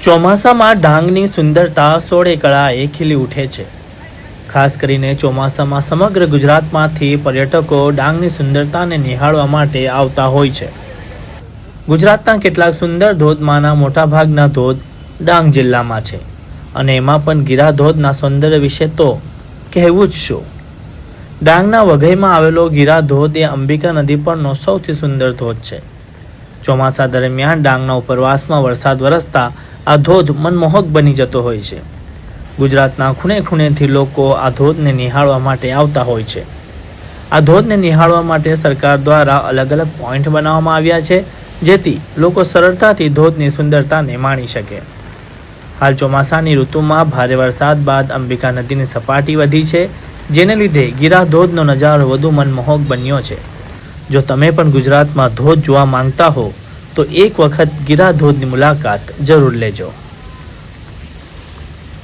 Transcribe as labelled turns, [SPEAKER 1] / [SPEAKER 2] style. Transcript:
[SPEAKER 1] ચોમાસામાં ડાંગની સુંદરતા સોળે કળાએ ખીલી ઉઠે છે। ખાસ કરીને ચોમાસામાં સમગ્ર ગુજરાતમાંથી પર્યટકો ડાંગની સુંદરતાને નિહાળવા માટે આવતા હોય છે। ગુજરાતના કેટલાક સુંદર ધોધમાંના મોટાભાગના ધોધ ડાંગ જિલ્લામાં છે અને એમાં પણ ગીરા ધોધના સૌંદર્ય વિશે તો કહેવું જ શું। ડાંગના વઘઈમાં આવેલો ગીરા ધોધ એ અંબિકા નદી પરનો સૌથી સુંદર ધોધ છે। ચોમાસા દરમિયાન ડાંગના ઉપરવાસમાં વરસાદ વરસતા આ ધોધ મનમોહક બની જતો હોય છે। ગુજરાતના ખૂણે ખૂણેથી લોકો આ ધોધને નિહાળવા માટે આવતા હોય છે। આ ધોધને નિહાળવા માટે સરકાર દ્વારા અલગ અલગ પોઈન્ટ બનાવવામાં આવ્યા છે, જેથી લોકો સરળતાથી ધોધની સુંદરતાને માણી શકે। હાલ ચોમાસાની ઋતુમાં ભારે વરસાદ બાદ અંબિકા નદીની સપાટી વધી છે, જેને લીધે ગીરા ધોધનો નજારો વધુ મનમોહક બન્યો છે। જો તમે પણ ગુજરાતમાં ધોધ જોવા માંગતા હો તો એક વખત ગીરા ધોધની મુલાકાત જરૂર લેજો।